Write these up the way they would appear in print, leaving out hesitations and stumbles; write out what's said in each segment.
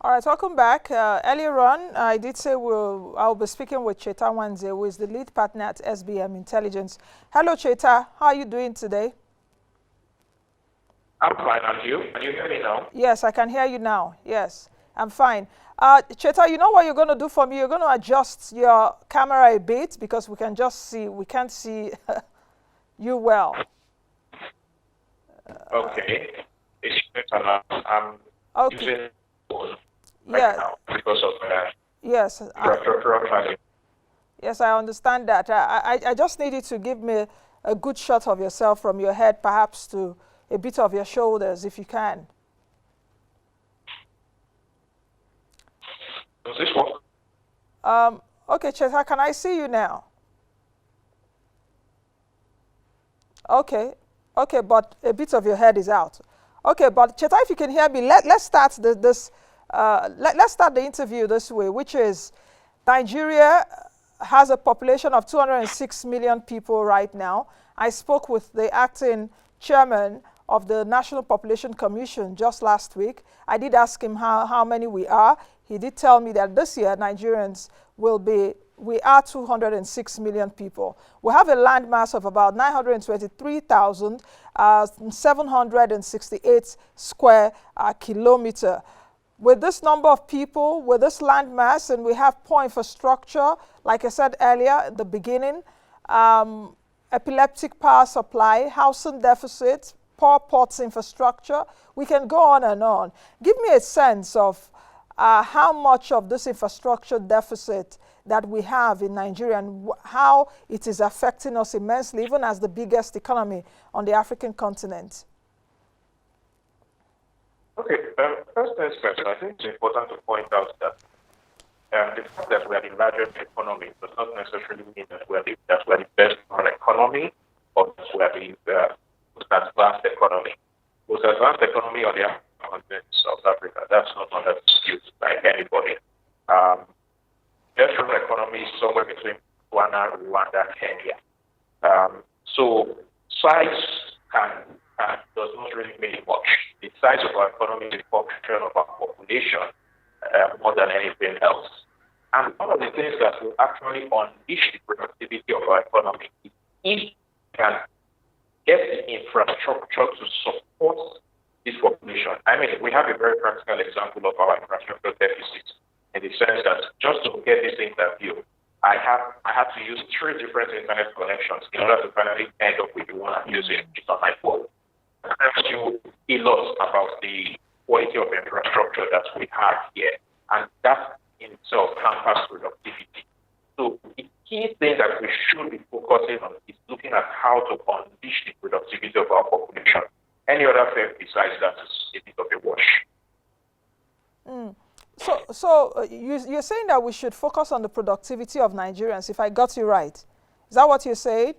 All right, welcome back. Earlier on, I did say I'll be speaking with Cheta Nwanze, who is the lead partner at SBM Intelligence. Hello, Cheta. How are you doing today? I'm fine, and you? Can you hear me now? Yes, I can hear you now. Yes, I'm fine. Cheta, you know what you're going to do for me? You're going to adjust your camera a bit because we can't see you well. Okay. It's better now. I'm Okay. using phone Yeah. now because of Yes. infrastructural traffic. Yes, I understand that. I just need you to give me a good shot of yourself from your head, perhaps to a bit of your shoulders, if you can. Does this work? Okay, Cheta, can I see you now? Okay, okay, but a bit of your head is out. Okay, but Cheta, if you can hear me, let's start let's start the interview this way, which is Nigeria has a population of 206 million people right now. I spoke with the acting chairman of the National Population Commission just last week. I did ask him how many we are. He did tell me that this year Nigerians we are 206 million people. We have a land mass of about 923,768 square kilometer. With this number of people, with this land mass, and we have poor infrastructure, like I said earlier at the beginning, epileptic power supply, housing deficit, poor ports infrastructure, we can go on and on. Give me a sense of how much of this infrastructure deficit that we have in Nigeria and how it is affecting us immensely, even as the biggest economy on the African continent. Okay, first things first, I think it's important to point out that the fact that we are the largest economy does not necessarily mean that we are the best economy or that we are the most advanced economy. Most advanced economy on the African continent, South Africa, that's not under dispute by anybody. National economy is somewhere between Ghana, Rwanda, Kenya. So size does not really mean much. The size of our economy is a function of our population more than anything else. And one of the things that will actually unleash the productivity of our economy is if we can get the infrastructure to support this population. I mean, we have a very practical example of our infrastructure deficit in the sense that just to get this interview, I had to use 3 different internet connections in order to finally end up with the one I'm using. It's on my phone. That tells you a lot about the quality of infrastructure that we have here, and that in itself hampers productivity. So the key thing that we should be focusing on is looking at how to unleash the productivity of our population. Any other thing besides that is a bit of a wash. So you're saying that we should focus on the productivity of Nigerians, if I got you right. Is that what you're saying?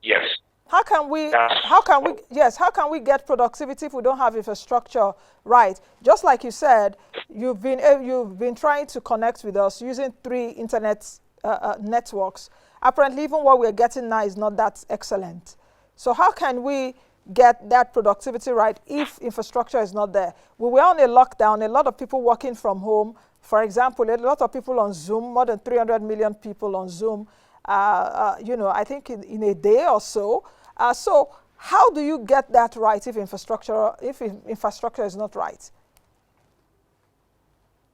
Yes. How can we get productivity if we don't have infrastructure right? Just like you said, you've been trying to connect with us using 3 internet networks. Apparently, even what we're getting now is not that excellent. So how can we get that productivity right if infrastructure is not there? We were on a lockdown, a lot of people working from home. For example, a lot of people on Zoom, more than 300 million people on Zoom, I think in a day or so. So how do you get that right if infrastructure is not right?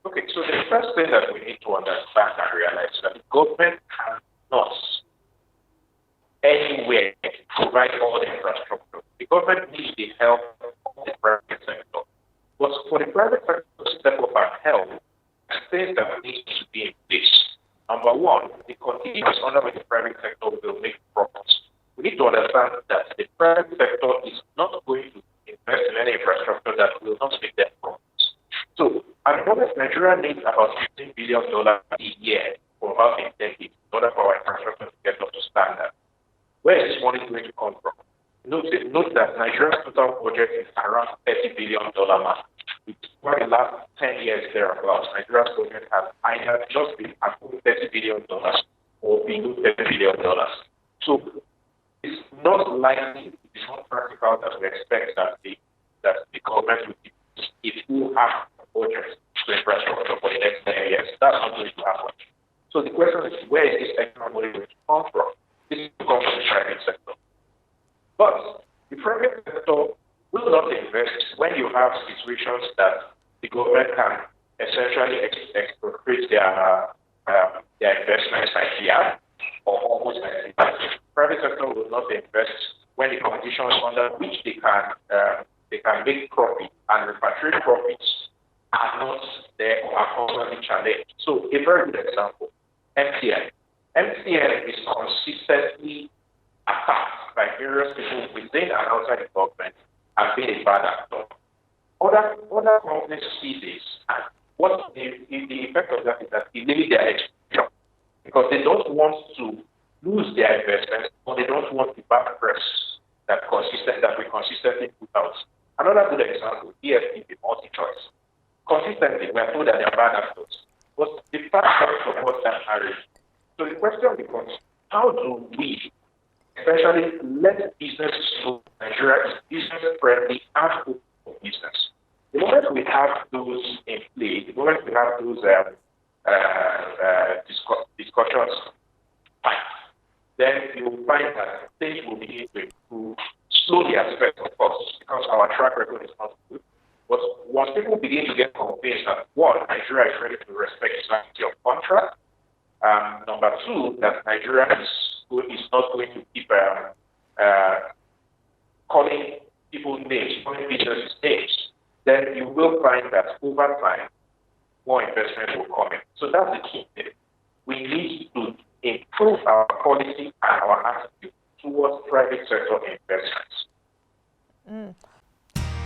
Okay, so the first thing that we need to understand and realize is that the government cannot anywhere provide all the infrastructure. The government needs the help of the private sector. But for the private sector to step up and help, things that need to be in place. Number one, the continuous under the private sector will make profits. We need to understand that the private sector is not going to invest in any infrastructure that will not make them profits. So at the moment, Nigeria needs about $15 billion a year for about a decade in order for our infrastructure to get up to standard. Where is this money going to come from? Note that Nigeria's total budget is around $30 billion mark. For the last 10 years thereabouts, Nigeria's budget has either just been above $30 billion or below $30 billion. So it's not likely, it's not practical that we expect that the government will, if you have a budget to infrastructure for the next 10 years. That's not going to happen. So the question is, where is this extra money going to come from? This is to come from the private sector. But the private sector will not invest when you have situations that the government can essentially expropriate their investments like here or almost like that. Private sector will not invest when the conditions under which they can make profit and repatriate profits are not there or are constantly challenged. So a very good example, MTN. MTN is consistently attacked by various people within and outside the government as being a bad actor. Other companies see this, and what the effect of that is that they limit their exposure because they don't want to lose their investments or they don't want the bad press that we consistently put out. Another good example, EFP, multi-choice. Consistently, we are told that they are bad actors, but the fact doesn't support that narrative. So the question becomes, how do we especially let business to Nigeria is business-friendly and open for business? The moment we have those in play, the moment we have those discussions, then you will find that things will begin to improve slowly as effect, of course, because our track record is not good. But once people begin to get convinced that, one, Nigeria is ready to respect the sanctity of contract, number two, that Nigeria is not going to keep calling people names, calling businesses names, then you will find that over time, more investment will come in. So that's the key thing. We need to improve our policy and our attitude towards private sector investments.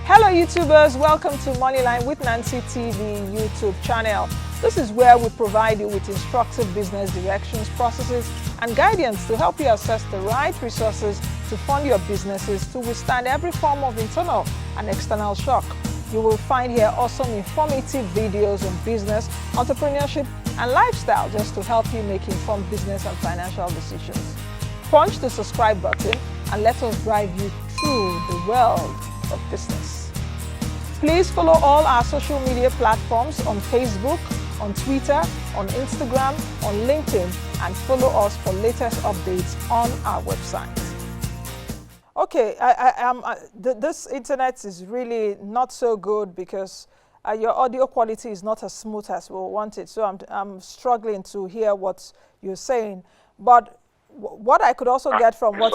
Hello YouTubers, welcome to Moneyline with Nancy TV YouTube channel. This is where we provide you with instructive business directions, processes and guidance to help you assess the right resources to fund your businesses to withstand every form of internal and external shock. You will find here awesome informative videos on business, entrepreneurship and lifestyle just to help you make informed business and financial decisions. Punch the subscribe button and let us drive you through the world of business. Please follow all our social media platforms on Facebook, on Twitter, on Instagram, on LinkedIn, and follow us for latest updates on our website. Okay, this internet is really not so good because your audio quality is not as smooth as we want it. So I'm struggling to hear what you're saying. But what I could also get from what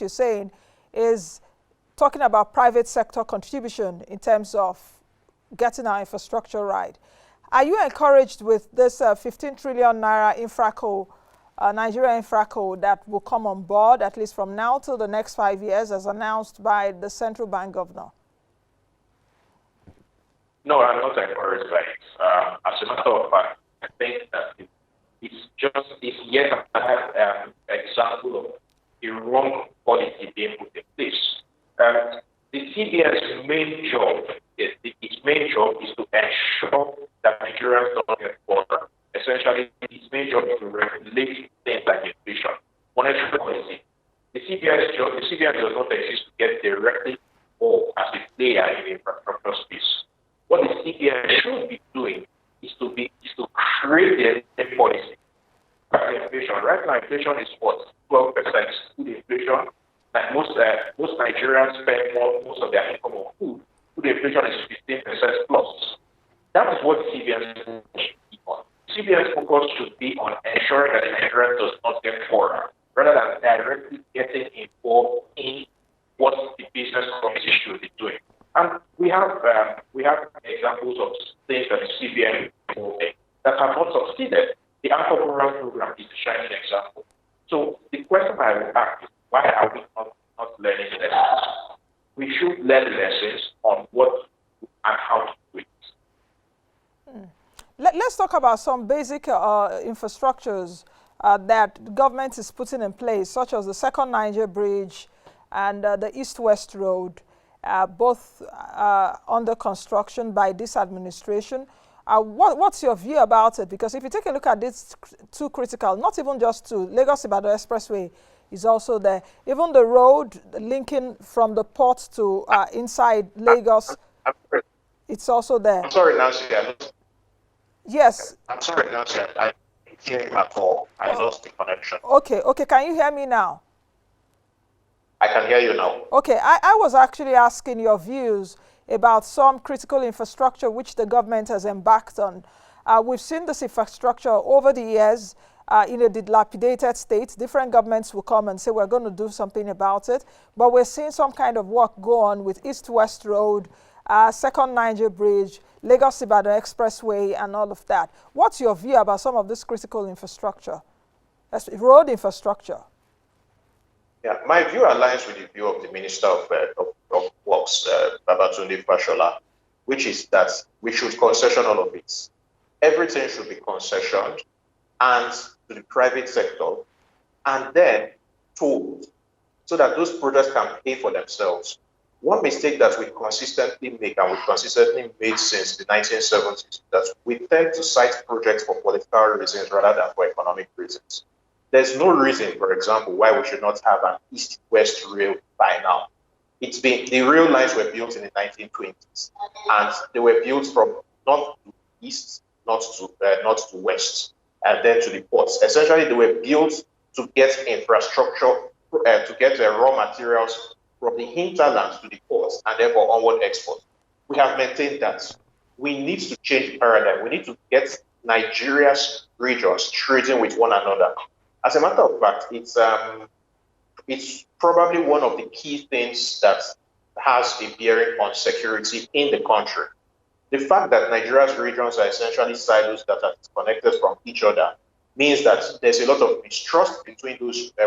you're saying is talking about private sector contribution in terms of getting our infrastructure right. Are you encouraged with this 15 trillion naira infraco, Nigeria infraco that will come on board at least from now till the next 5 years as announced by the central bank governor? No, I'm not encouraged by it. As a matter of fact, I think that it's yet another example of a wrong policy being put in place. The CBN's main job is to ensure that Nigerians don't get border. Essentially, its main job is to regulate things like inflation, monetary policy. The CBN does not exist to get directly or as a player in the infrastructure space. What the CBN should be doing is to create the policy. Inflation. Right now, inflation is what 12% food inflation. Like most Nigerians spend most of their income on food. Food inflation is 15% plus. That is what the CBN should be on. CBN's focus should be on ensuring that the Nigerian does not get poorer, rather than directly getting involved in what the business community should be doing. And we have examples of things that the CBN is doing that have not succeeded. The entrepreneurial program is a shining example. So the question I would ask is, why are we not learning lessons? We should learn lessons on what and how to do it. Let's talk about some basic infrastructures that the government is putting in place, such as the Second Niger Bridge and the East-West Road, both under construction by this administration. What's your view about it? Because if you take a look at these two critical, not even just to Lagos-Ibadan Expressway is also there. Even the road linking from the port to inside Lagos. it's also there. I'm sorry, Nancy. Yes. I'm sorry, Nancy. I didn't hear you at all. I lost the connection. Okay, can you hear me now? I can hear you now. Okay, I was actually asking your views about some critical infrastructure which the government has embarked on. We've seen this infrastructure over the years in a dilapidated state. Different governments will come and say we're going to do something about it, but we're seeing some kind of work go on with East-West Road, Second Niger Bridge, Lagos-Ibadan Expressway, and all of that. What's your view about some of this critical infrastructure, road infrastructure? Yeah, my view aligns with the view of the Minister of Works, Babatunde Fashola, which is that we should concession all of it. Everything should be concessioned and to the private sector, and then told so that those projects can pay for themselves. One mistake that we consistently make, and we've consistently made since the 1970s, is that we tend to cite projects for political reasons rather than for economic reasons. There's no reason, for example, why we should not have an east-west rail by now. The rail lines were built in the 1920s, and they were built from north to east, not to west, and then to the ports. Essentially, they were built to get infrastructure, to get raw materials from the hinterlands to the ports, and therefore onward export. We have maintained that. We need to change the paradigm. We need to get Nigeria's regions trading with one another. As a matter of fact, it's probably one of the key things that has a bearing on security in the country. The fact that Nigeria's regions are essentially silos that are disconnected from each other means that there's a lot of mistrust between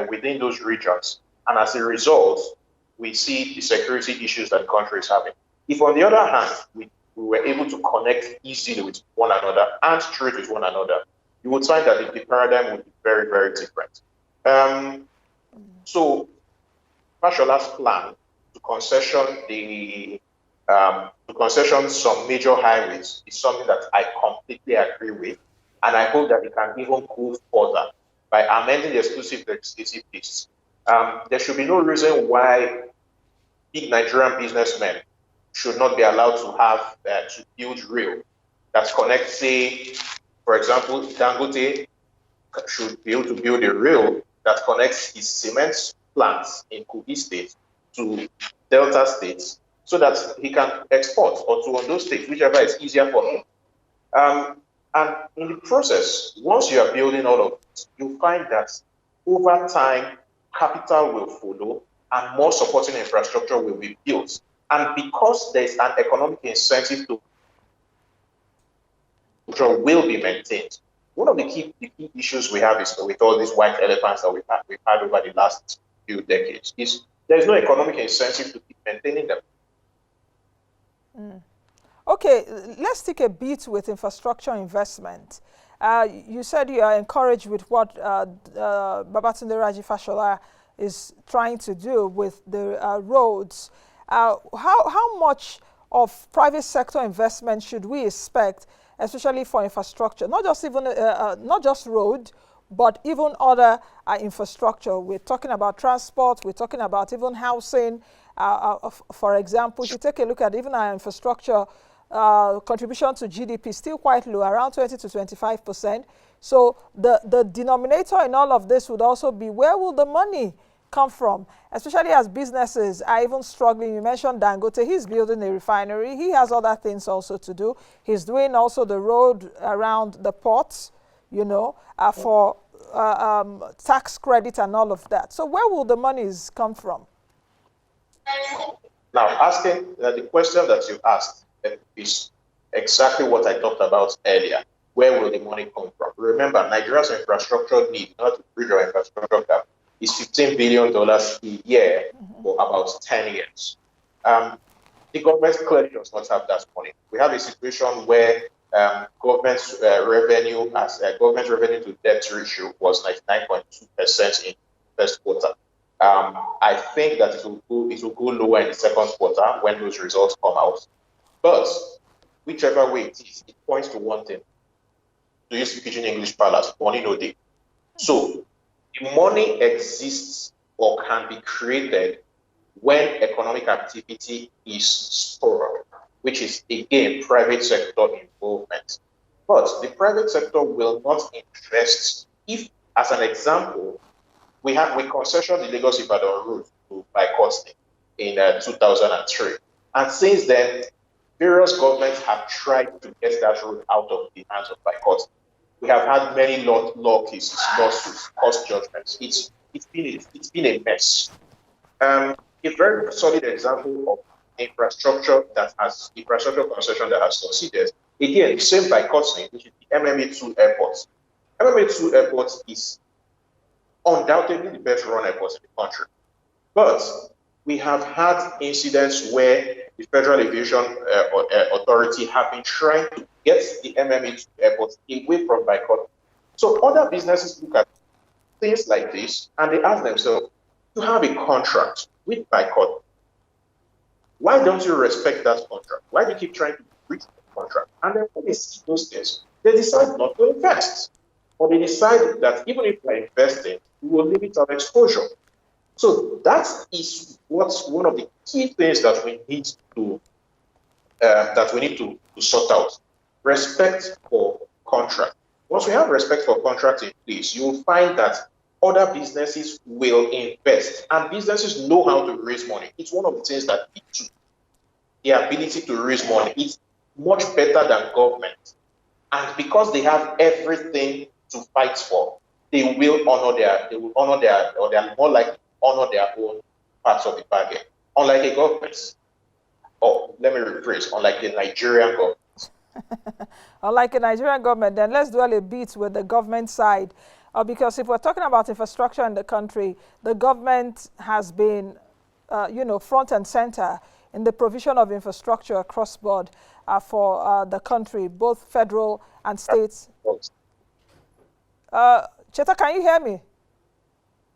within those regions, and as a result, we see the security issues that the country is having. If, on the other hand, we were able to connect easily with one another and trade with one another, you would find that the paradigm would be very, very different. So, Fashola's plan to concession some major highways is something that I completely agree with, and I hope that it can even go further by amending the exclusive legislative list. There should be no reason why big Nigerian businessmen should not be allowed to have to build rail that connects, say, for example, Dangote should be able to build a rail that connects his cement plants in Kogi State to Delta states so that he can export, or to Ondo State, whichever is easier for him. And in the process, once you are building all of this, you find that over time, capital will follow and more supporting infrastructure will be built. And because there's an economic incentive to will be maintained. One of the key issues we have is with all these white elephants that we've had over the last few decades is there's no economic incentive to keep maintaining them. Okay, let's take a beat with infrastructure investment. You said you are encouraged with what Babatunde Raji Fashola is trying to do with the roads. How much of private sector investment should we expect, especially for infrastructure, not just road, but even other infrastructure? We're talking about transport, we're talking about even housing. For example, if you take a look at even our infrastructure contribution to GDP, still quite low, around 20 to 25%. So the denominator in all of this would also be, where will the money come from, especially as businesses are even struggling? You mentioned Dangote, he's building a refinery, he has other things also to do. He's doing also the road around the ports, you know, for tax credit and all of that. So where will the monies come from? Now, asking the question that you asked is exactly what I talked about earlier. Where will the money come from? Remember, Nigeria's infrastructure need, not to bridge our infrastructure gap, is $15 billion a year for about 10 years. The government clearly does not have that money. We have a situation where government revenue to debt ratio was 99.2% in the first quarter. I think that it will go lower in the second quarter when those results come out. But whichever way it is, it points to one thing. To use Pidgin English parlance, money no day. So the money exists or can be created when economic activity is spurred, which is again private sector involvement. But the private sector will not invest if, as an example, we concessioned the Lagos-Ibadan route by Courtney in 2003. And since then, various governments have tried to get that route out of the hands of Courtney. We have had many law cases, lawsuits, court judgments. It's been a mess. A very solid example of infrastructure concession that has succeeded. Again, the same by Courtney, which is the MMA2 airport. MMA2 airport is undoubtedly the best run airport in the country. But we have had incidents where the Federal Aviation Authority have been trying to get the MMA2 airport away from Bicot. So other businesses look at things like this and they ask themselves, you have a contract with Bicot. Why don't you respect that contract? Why do you keep trying to breach the contract? And then when they see those things, they decide not to invest. Or they decide that even if we're investing, we will limit our exposure. So that is what's one of the key things that we need to sort out. Respect for contract. Once we have respect for contract in place, you'll find that other businesses will invest, and businesses know how to raise money. It's one of the things that we do. The ability to raise money is much better than government, and because they have everything to fight for, they will honor their, or they are more likely to honor their own parts of the bargain. Unlike a government, or let me rephrase, unlike the Nigerian government. Unlike a Nigerian government, then let's dwell a bit with the government side. Because if we're talking about infrastructure in the country, the government has been, front and center in the provision of infrastructure across board for the country, both federal and states. Cheta, can you hear me?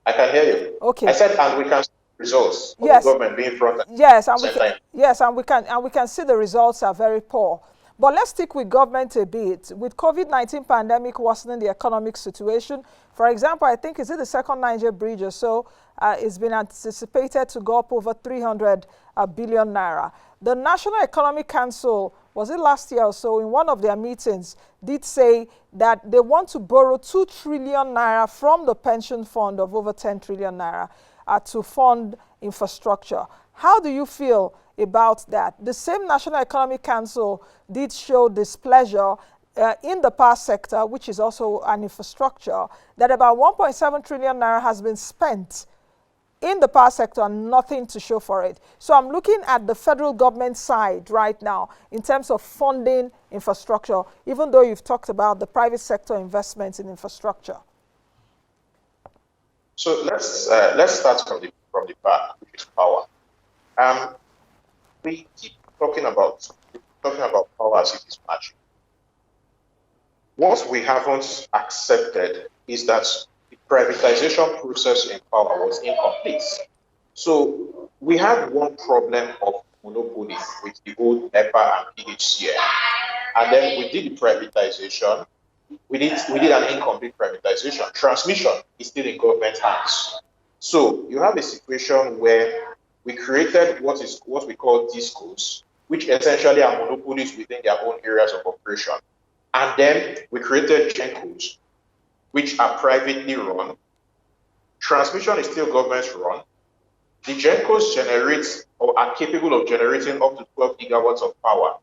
I can hear you. Okay. I said, and we can see results of yes. the government being front and center. We can see the results are very poor. But let's stick with government a bit. With COVID-19 pandemic worsening the economic situation, for example, I think, is it the second Niger bridge or so, it's been anticipated to go up over 300 billion naira. The National Economic Council, was it last year or so, in one of their meetings, did say that they want to borrow 2 trillion naira from the pension fund of over 10 trillion naira to fund infrastructure. How do you feel about that? The same National Economic Council did show displeasure in the power sector, which is also an infrastructure, that about 1.7 trillion naira has been spent in the power sector and nothing to show for it. So I'm looking at the federal government side right now in terms of funding infrastructure, even though you've talked about the private sector investments in infrastructure. So let's start from the back, which is power. We keep talking about power as if it's magic. What we haven't accepted is that the privatization process in power was incomplete. So we had one problem of monopoly with the old EPA and PHCN, and then we did the privatization. We did an incomplete privatization. Transmission is still in government hands. So you have a situation where we created what we call discos, which essentially are monopolies within their own areas of operation. And then we created GENCOs, which are privately run. Transmission is still government run. The GENCOs generate or are capable of generating up to 12 gigawatts of power.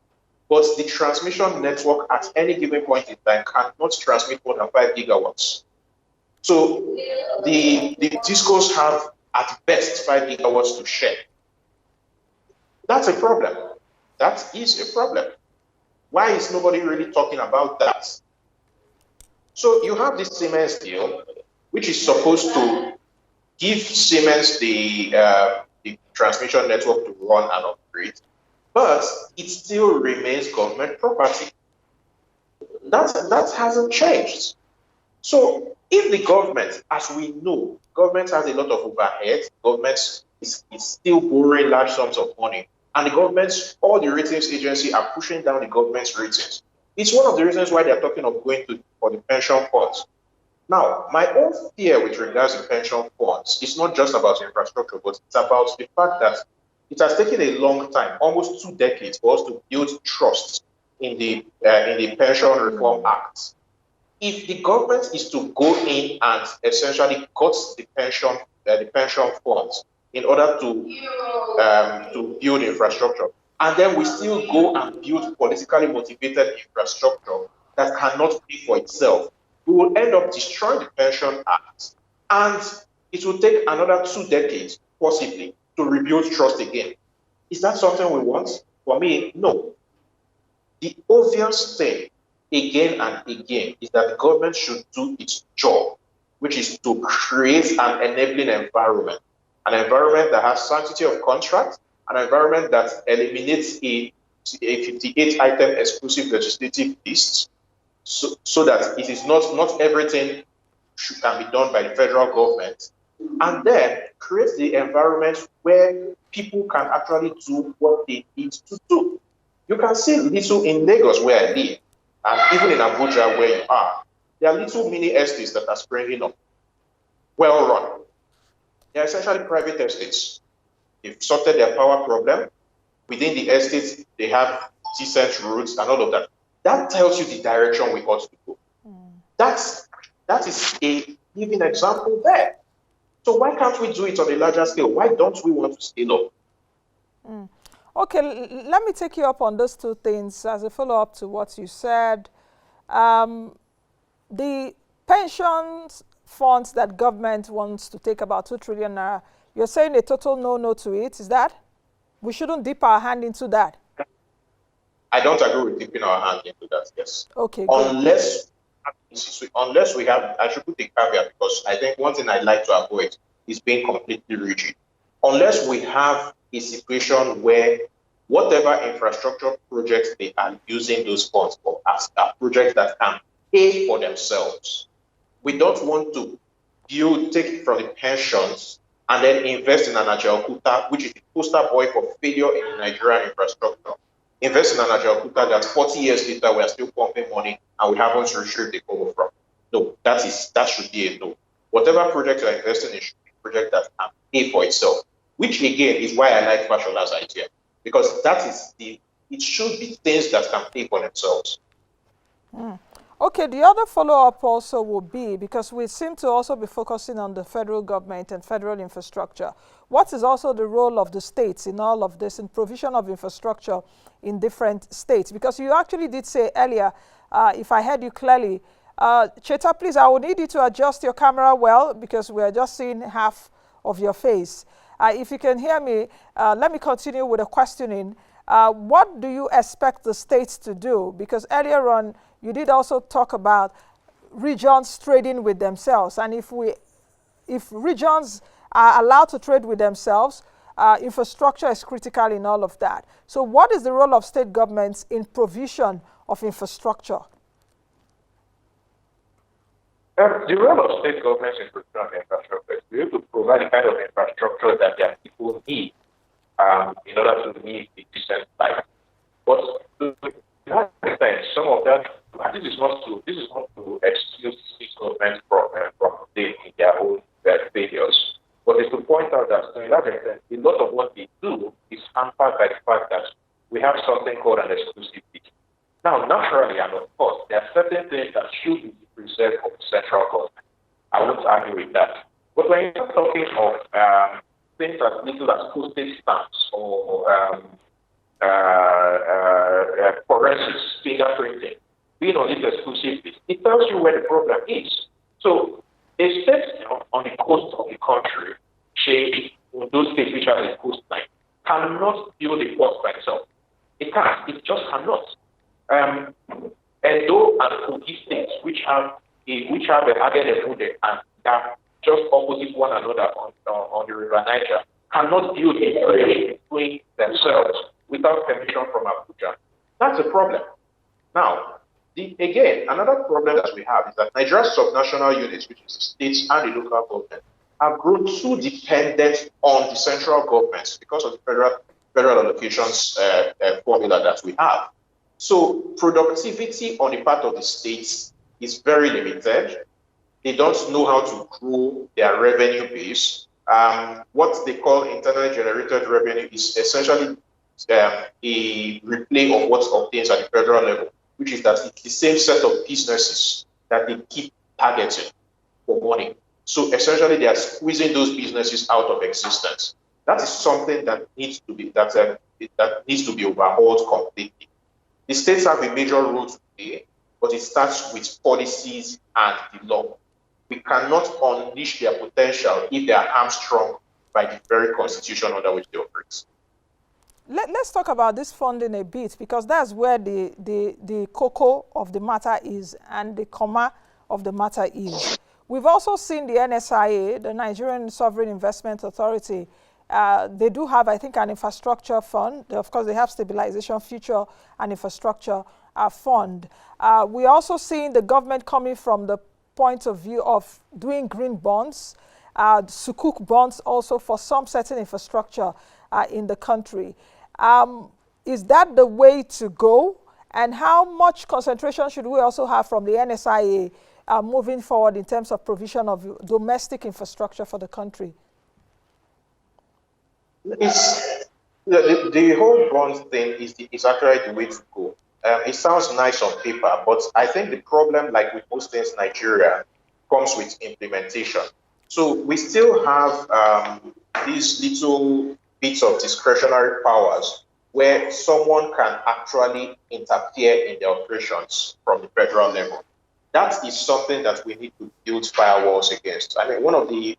But the transmission network at any given point in time cannot transmit more than 5 gigawatts. So the discos have at best 5 gigawatts to share. That's a problem. That is a problem. Why is nobody really talking about that? So you have this Siemens deal, which is supposed to give Siemens the transmission network to run and operate, but it still remains government property. That hasn't changed. So if the government, as we know, government has a lot of overhead, government is still borrowing large sums of money, and the government, all the ratings agencies are pushing down the government's ratings. It's one of the reasons why they're talking of going for the pension funds. Now, my own fear with regards to pension funds is not just about infrastructure, but it's about the fact that it has taken a long time, almost 2 decades, for us to build trust in the Pension Reform Act. If the government is to go in and essentially cut the pension funds in order to build infrastructure, and then we still go and build politically motivated infrastructure that cannot pay for itself, we will end up destroying the Pension Act, and it will take another 2 decades, possibly, to rebuild trust again. Is that something we want? For me, no. The obvious thing, again and again, is that the government should do its job, which is to create an enabling environment that has sanctity of contract, an environment that eliminates a 58-item exclusive legislative list, so that it is not everything can be done by the federal government, and then create the environment where people can actually do what they need to do. You can see little in Lagos, where I live, and even in Abuja, where you are. There are little mini estates that are springing up, well run. They are essentially private estates. They've sorted their power problem. Within the estates, they have decent roads and all of that. That tells you the direction we ought to go. That is a living example there. So why can't we do it on a larger scale? Why don't we want to scale up? Okay, let me take you up on those two things as a follow-up to what you said. The pensions funds that government wants to take about 2 trillion naira, you're saying a total no to it, is that? We shouldn't dip our hand into that? I don't agree with dipping our hand into that, yes. Okay, unless we have, I should put a caveat, because I think one thing I'd like to avoid is being completely rigid. Unless we have a situation where whatever infrastructure projects they are using those funds for are projects that can pay for themselves. We don't want to take from the pensions and then invest in an Ajaokuta, which is the poster boy for failure in the Nigerian infrastructure. Invest in an Ajaokuta that 40 years later we are still pumping money and we haven't retrieved the cover from. No, that should be a no. Whatever project you're investing in should be a project that can pay for itself, which again is why I like Fashola's idea, because it should be things that can pay for themselves. Okay, the other follow-up also will be, because we seem to also be focusing on the federal government and federal infrastructure. What is also the role of the states in all of this, in provision of infrastructure in different states? Because you actually did say earlier, if I heard you clearly, Cheta, please, I will need you to adjust your camera well, because we are just seeing half of your face. If you can hear me, let me continue with a questioning. What do you expect the states to do? Because earlier on, you did also talk about regions trading with themselves. And if regions are allowed to trade with themselves, infrastructure is critical in all of that. So what is the role of state governments in provision of infrastructure? The role of state governments in provision of infrastructure is to be able to provide the kind of infrastructure that their people need in order to live a decent life. But to that extent, some of that, and this is not to excuse state governments from in their own failures, but it's to point out that to that extent, a lot of what they do is hampered by the fact that we have something called an exclusive list. Now, naturally, and of course, there are certain things that should be preserved for the central government. I won't argue with that. But when you're talking of things as little as postage stamps or forensics, fingerprinting, being on this exclusive list, it tells you where the problem is. So a state on the coast of the country, those states which are the coastline, cannot build a port by itself. It can't. It just cannot. Edo and Kogi states, which have a Agede and are just opposite one another on the River Niger, cannot build a bridge between themselves without permission from Abuja. That's a problem. Now, again, another problem that we have is that Nigeria's subnational units, which is the states and the local government, have grown too dependent on the central governments because of the federal allocations formula that we have. So productivity on the part of the states is very limited. They don't know how to grow their revenue base. What they call internally generated revenue is essentially a replay of what obtains at the federal level, which is that it's the same set of businesses that they keep targeting for money. So essentially, they are squeezing those businesses out of existence. That is something that needs to be that needs to be overhauled completely. The states have a major role to play, but it starts with policies and the law. We cannot unleash their potential if they are hamstrung by the very constitution under which they operate. Let's talk about this funding a bit, because that's where the cocoa of the matter is and the comma of the matter is. We've also seen the NSIA, the Nigerian Sovereign Investment Authority. They do have, I think, an infrastructure fund. Of course, they have Stabilization, Future and Infrastructure Fund. We also seen the government coming from the point of view of doing green bonds, sukuk bonds also for some certain infrastructure in the country. Is that the way to go? And how much concentration should we also have from the NSIA moving forward in terms of provision of domestic infrastructure for the country? The whole bond thing is actually the way to go. It sounds nice on paper, but I think the problem, like with most things in Nigeria, comes with implementation. So we still have these little bits of discretionary powers where someone can actually interfere in the operations from the federal level. That is something that we need to build firewalls against. I mean, one of the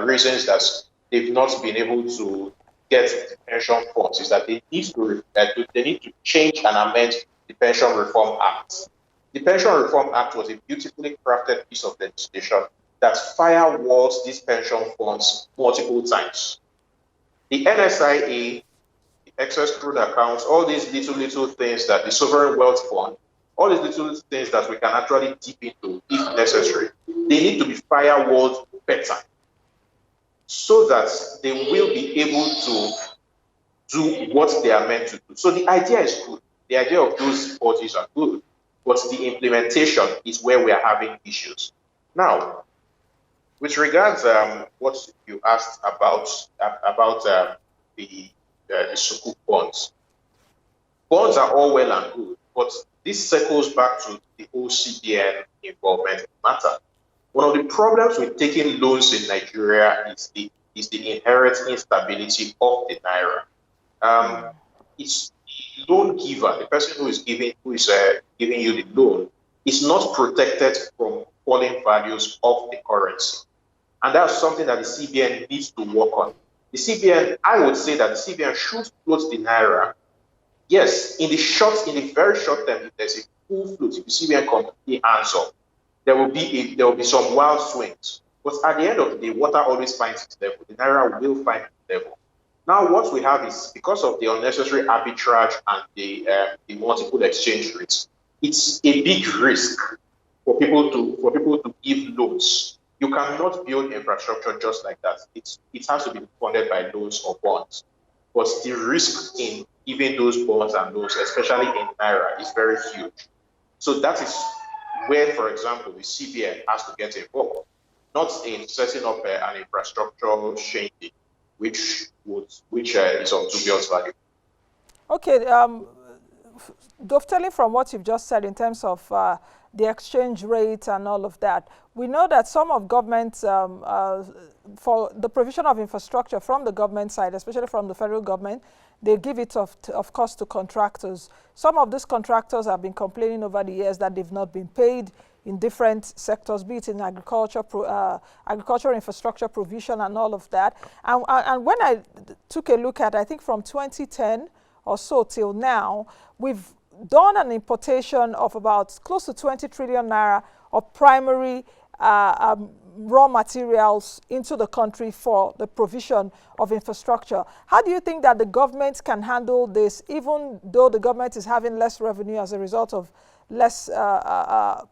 reasons that they've not been able to get the pension funds is that they need to change and amend the Pension Reform Act. The Pension Reform Act was a beautifully crafted piece of legislation that firewalls these pension funds multiple times. The NSIA, the excess crude accounts, all these little things that the sovereign wealth fund, all these little things that we can actually dip into if necessary, they need to be firewalled better so that they will be able to do what they are meant to do. So the idea is good. The idea of those bodies are good, but the implementation is where we are having issues. Now, with regards what you asked about the sukuk bonds. Bonds are all well and good, but this circles back to the whole CBN involvement matter. One of the problems with taking loans in Nigeria is the inherent instability of the naira. It's the loan giver, the person who is giving you the loan, is not protected from falling values of the currency. And that's something that the CBN needs to work on. The CBN, I would say that the CBN should float the naira. Yes, in the very short term, if there's a full float, if the CBN completely hands off, there will be some wild swings. But at the end of the day, water always finds its level. The naira will find its level. Now, what we have is, because of the unnecessary arbitrage and the multiple exchange rates, it's a big risk for people to give loans. You cannot build infrastructure just like that. It has to be funded by loans or bonds. But the risk in giving those bonds and loans, especially in naira, is very huge. So that is where, for example, the CBN has to get involved, not in setting up an infrastructure changing, which is of dubious value. Okay, dovetailing from what you've just said in terms of the exchange rate and all of that, we know that some of governments, for the provision of infrastructure from the government side, especially from the federal government, they give it, of course, to contractors. Some of these contractors have been complaining over the years that they've not been paid in different sectors, be it in agriculture, agricultural infrastructure provision and all of that. And when I took a look at, I think from 2010 or so till now, we've done an importation of about close to 20 trillion naira of primary raw materials into the country for the provision of infrastructure. How do you think that the government can handle this, even though the government is having less revenue as a result of less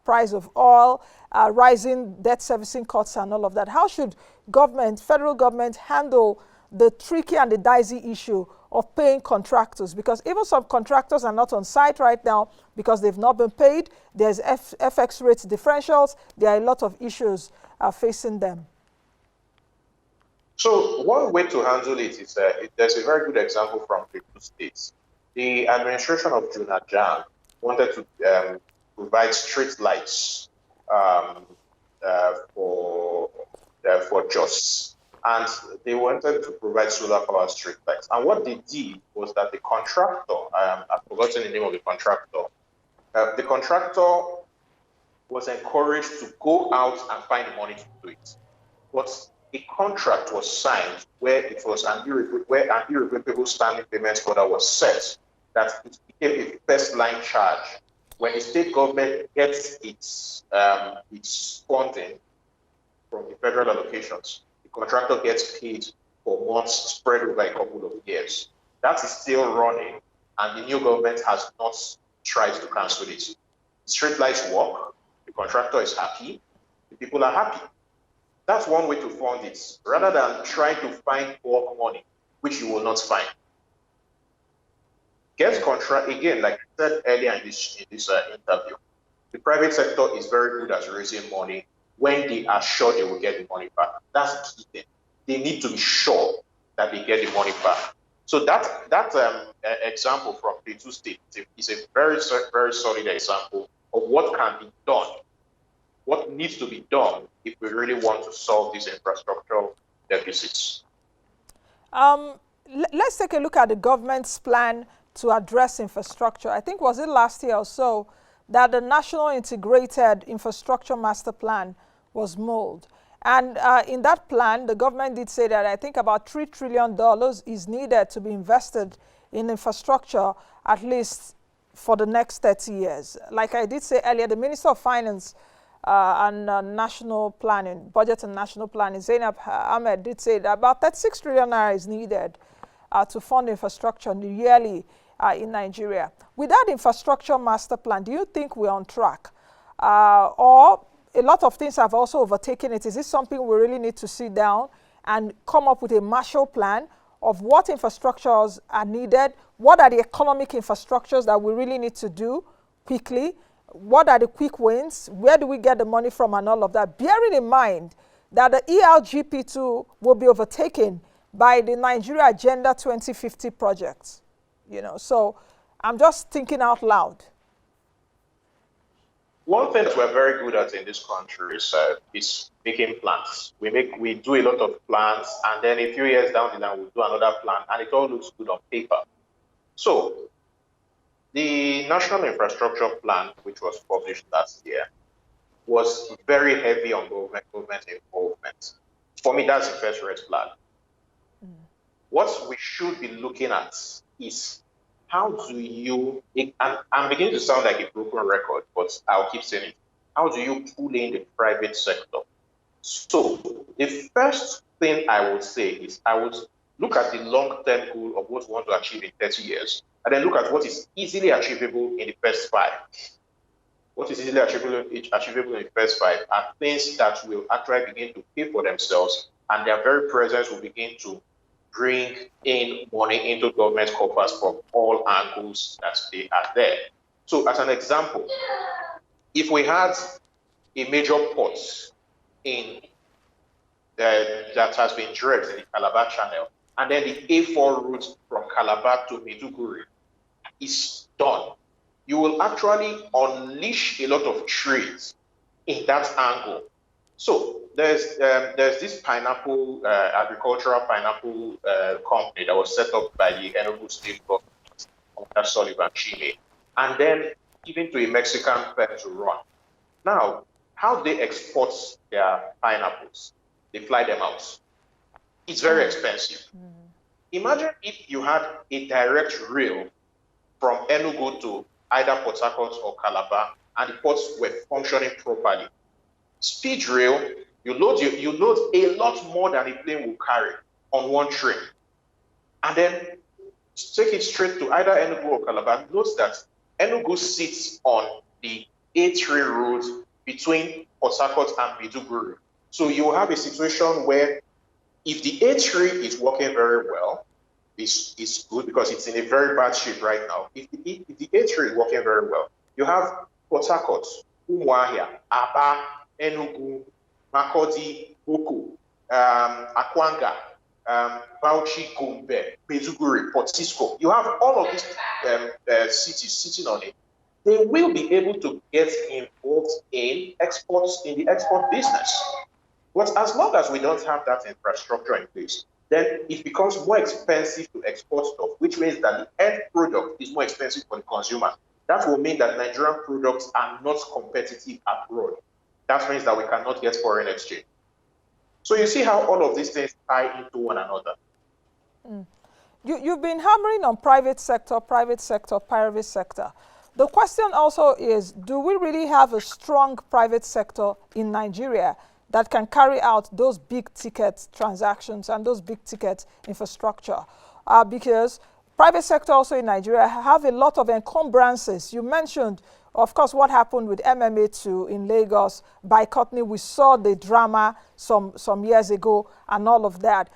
price of oil, rising debt servicing costs and all of that? How should government, federal government, handle the tricky and the dicey issue of paying contractors? Because even some contractors are not on site right now because they've not been paid. There's FX rates differentials. There are a lot of issues facing them. So one way to handle it is there's a very good example from the two states. The administration of Juna Jan wanted to provide street lights um, for Jos, and they wanted to provide solar power street lights. And what they did was that the contractor, I've forgotten the name of the contractor, was encouraged to go out and find the money to do it. But a contract was signed where it was an irrevocable standing payment order was set that it became a first line charge. When the state government gets its funding from the federal allocations, the contractor gets paid for months spread over a couple of years. That is still running, and the new government has not tried to cancel it. Street lights work, the contractor is happy, the people are happy. That's one way to fund it, rather than trying to find bulk money, which you will not find. Get contract, again, like I said earlier in this interview, the private sector is very good at raising money when they are sure they will get the money back. That's the key thing. They need to be sure that they get the money back. So that example from the two states is a very, very solid example of what can be done, what needs to be done if we really want to solve these infrastructural deficits. Let's take a look at the government's plan to address infrastructure. I think, was it last year or so, that the National Integrated Infrastructure Master Plan was mulled. And in that plan, the government did say that I think about $3 trillion is needed to be invested in infrastructure, at least for the next 30 years. Like I did say earlier, the Minister of Finance and National Planning, Budget and National Planning, Zainab Ahmed, did say that about 36 trillion naira is needed to fund infrastructure yearly in Nigeria. With that infrastructure master plan, do you think we're on track? Or a lot of things have also overtaken it. Is this something we really need to sit down and come up with a Marshall Plan of what infrastructures are needed? What are the economic infrastructures that we really need to do quickly? What are the quick wins? Where do we get the money from and all of that? Bearing in mind that the ELGP2 will be overtaken by the Nigeria Agenda 2050 projects. You know, so I'm just thinking out loud. One thing that we're very good at in this country is making plans. We do a lot of plans, and then a few years down the line, we'll do another plan, and it all looks good on paper. So the National Infrastructure Plan, which was published last year, was very heavy on government involvement. For me, that's the first red flag. What we should be looking at is how do you, I'm beginning to sound like a broken record, but I'll keep saying it. How do you pull in the private sector? So the first thing I would say is I would look at the long-term goal of what we want to achieve in 30 years, and then look at what is easily achievable in the first 5. What is easily achievable in the first 5 are things that will actually begin to pay for themselves, and their very presence will begin to bring in money into government coffers from all angles that they are there. So as an example, if we had a major port in that has been dredged in the Calabar Channel, and then the A4 route from Calabar to Maiduguri is done, you will actually unleash a lot of trade in that angle. So there's this pineapple, agricultural pineapple company that was set up by the Enugu State government under Sullivan Chime, and then given to a Mexican firm to run. Now, how they export their pineapples? They fly them out. It's very expensive. Imagine if you had a direct rail from Enugu to either Port Harcourt or Calabar, and the ports were functioning properly. Speed rail, you load a lot more than a plane will carry on one train, and then take it straight to either Enugu or Calabar. Note that Enugu sits on the A3 road between Port Harcourt and Maiduguri. So you have a situation where if the A3 is working very well, it's good because it's in a very bad shape right now. If the A3 is working very well, you have Port Harcourt, Umuahia, Aba, Enugu, Makurdi, Boko, Akwanga, Bauchi, Gombe, Maiduguri, Port Cisco. You have all of these cities sitting on it. They will be able to get involved in exports, in the export business. But as long as we don't have that infrastructure in place, then it becomes more expensive to export stuff, which means that the end product is more expensive for the consumer. That will mean that Nigerian products are not competitive abroad. That means that we cannot get foreign exchange. So you see how all of these things tie into one another. You've been hammering on private sector, private sector. The question also is, do we really have a strong private sector in Nigeria that can carry out those big ticket transactions and those big ticket infrastructure? Because private sector also in Nigeria have a lot of encumbrances. You mentioned, of course, what happened with MMA2 in Lagos, boycotting. We saw the drama some years ago and all of that.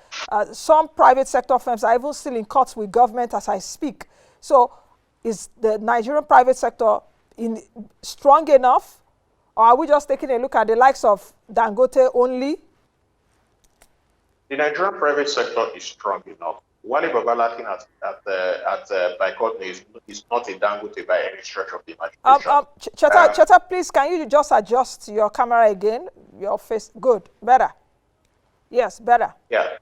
Some private sector firms are even still in court with government as I speak. So is the Nigerian private sector strong enough? Or are we just taking a look at the likes of Dangote only? The Nigerian private sector is strong enough. Wale Babalakin at Bicotne is not a Dangote by any stretch of the imagination. Cheta, please, can you just adjust your camera again? Your face, good, better. Yes, better. Yeah,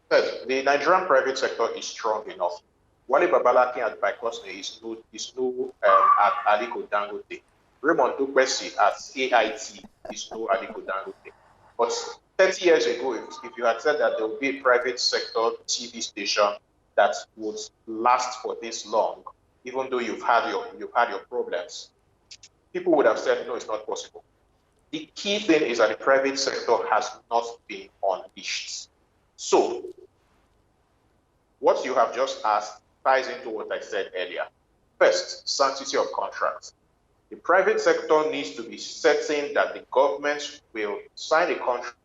the Nigerian private sector is strong enough. Wale Babalakin at Bicotne is no at Aliko Dangote. Raymond Dukwesi at AIT is no Aliko Dangote. But 30 years ago, if you had said that there would be a private sector TV station that would last for this long, even though you've had your problems, people would have said, no, it's not possible. The key thing is that the private sector has not been unleashed. So, what you have just asked ties into what I said earlier. First, sanctity of contracts. The private sector needs to be certain that the government will sign a contract.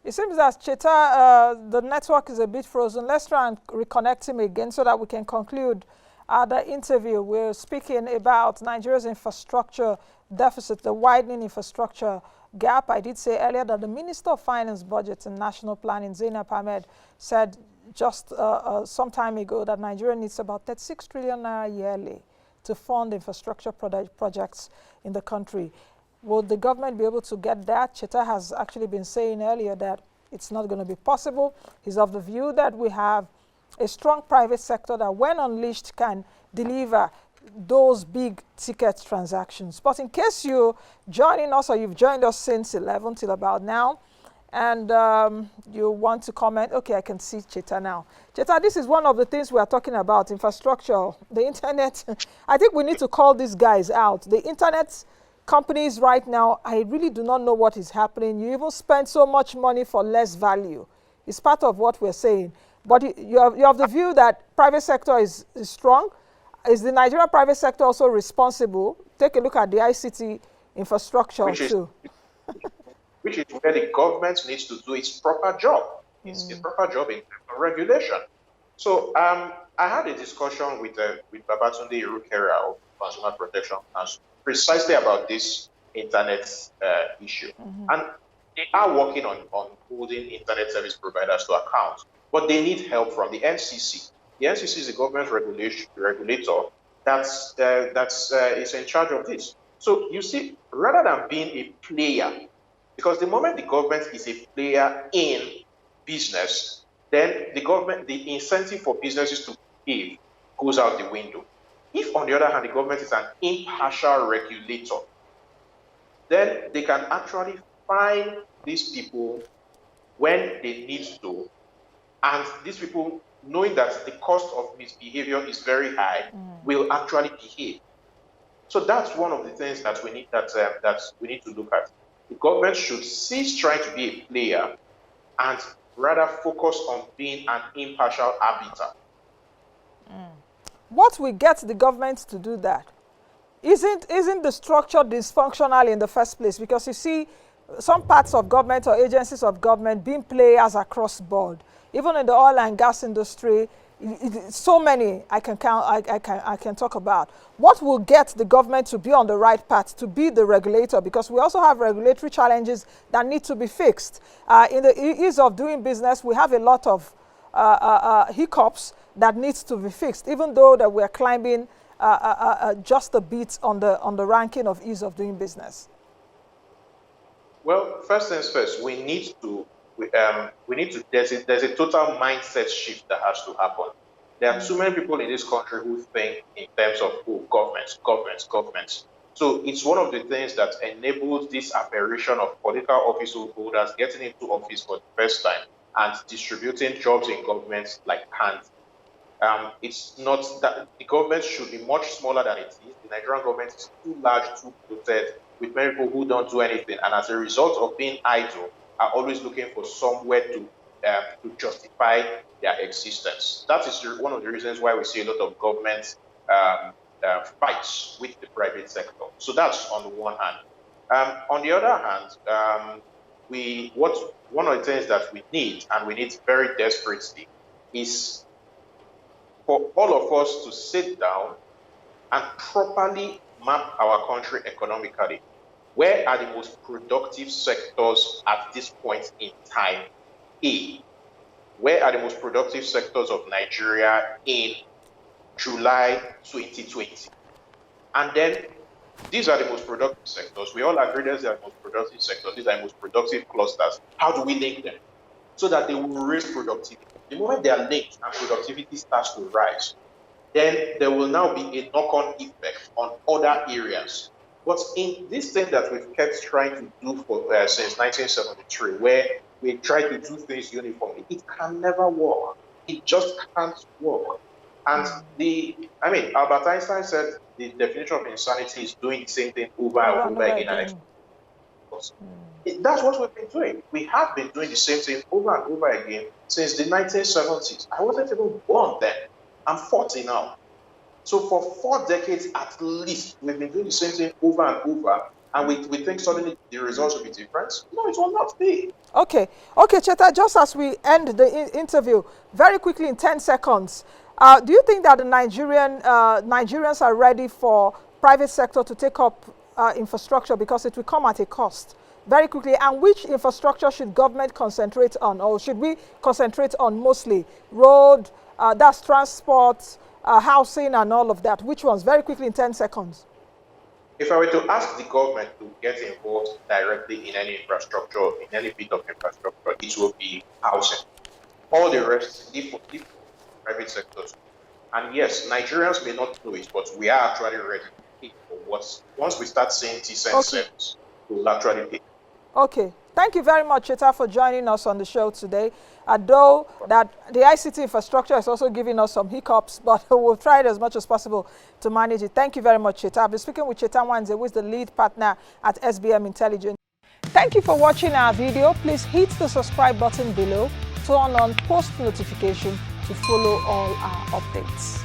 It seems that Cheta, the network is a bit frozen. Let's try and reconnect him again so that we can conclude the interview. We're speaking about Nigeria's infrastructure deficit, the widening infrastructure gap. I did say earlier that the Minister of Finance, Budget and National Planning, Zainab Ahmed, said just some time ago that Nigeria needs about 36 trillion naira yearly to fund infrastructure projects in the country. Will the government be able to get that? Cheta has actually been saying earlier that it's not going to be possible. He's of the view that we have a strong private sector that, when unleashed, can deliver those big ticket transactions. But in case you're joining us or you've joined us since 11 till about now, and you want to comment, okay, I can see Cheta now. Cheta, this is one of the things we are talking about, infrastructure, the internet. I think we need to call these guys out. The internet companies right now, I really do not know what is happening. You even spend so much money for less value. It's part of what we're saying. But you have the view that private sector is strong. Is the Nigerian private sector also responsible? Take a look at the ICT infrastructure too. Which is where the government needs to do its proper job. It's a proper job in regulation. So I had a discussion with Babatunde Irukera of Consumer Protection Council precisely about this internet issue. And they are working on holding internet service providers to account, but they need help from the NCC. The NCC is the government regulator that's is in charge of this. So you see, rather than being a player, because the moment the government is a player in business, then the incentive for businesses to behave goes out the window. If, on the other hand, the government is an impartial regulator, then they can actually fine these people when they need to, and these people, knowing that the cost of misbehavior is very high, will actually behave. So that's one of the things that we need to look at. The government should cease trying to be a player and rather focus on being an impartial arbiter. What will get the government to do that? Isn't the structure dysfunctional in the first place? Because you see some parts of government or agencies of government being players across board. Even in the oil and gas industry, So many I can count. I can talk about. What will get the government to be on the right path, to be the regulator? Because we also have regulatory challenges that need to be fixed. In the ease of doing business, we have a lot of hiccups that needs to be fixed. Even though that we are climbing just a bit on the ranking of ease of doing business. Well, first things first, we need to there's a total mindset shift that has to happen. There are too many people in this country who think in terms of governments. So it's one of the things that enables this apparition of political office holders getting into office for the first time and distributing jobs in governments like candy. It's not that the government should be much smaller than it is. The Nigerian government is too large, too bloated, with many people who don't do anything, and as a result of being idle, are always looking for somewhere to justify their existence. That is one of the reasons why we see a lot of government fights with the private sector. So that's on the one hand. On the other hand, one of the things that we need, and we need very desperately, is for all of us to sit down and properly map our country economically. Where are the most productive sectors at this point in time? Where are the most productive sectors of Nigeria in July 2020? And then these are the most productive sectors. We all agree these are the most productive sectors. These are the most productive clusters. How do we link them? So that they will raise productivity. The moment they are linked and productivity starts to rise, then there will now be a knock-on effect on other areas. But in this thing that we've kept trying to do since 1973, where we try to do things uniformly, it can never work. It just can't work. And Albert Einstein said the definition of insanity is doing the same thing over and over again. That's what we've been doing. We have been doing the same thing over and over again since the 1970s. I wasn't even born then. I'm 40 now. So for 4 decades at least, we've been doing the same thing over and over, and we think suddenly the results will be different. No, it will not be. Okay, Cheta, just as we end the interview, very quickly in 10 seconds, do you think that the Nigerians are ready for private sector to take up infrastructure, because it will come at a cost? Very quickly, and which infrastructure should government concentrate on, or should we concentrate on mostly? Road, that's transport, housing and all of that. Which ones? Very quickly in 10 seconds. If I were to ask the government to get involved directly in any infrastructure, in any bit of infrastructure, it will be housing. All the rest, if private sectors. And yes, Nigerians may not know it, but we are actually ready to pay for what. Once we start seeing decent service, we'll actually pay. Okay. Thank you very much, Cheta, for joining us on the show today. Though that the ICT infrastructure is also giving us some hiccups, but we'll try it as much as possible to manage it. Thank you very much, Cheta. I've been speaking with Cheta Nwanze, who is the lead partner at SBM Intelligence. Thank you for watching our video. Please hit the subscribe button below, turn on post notification to follow all our updates.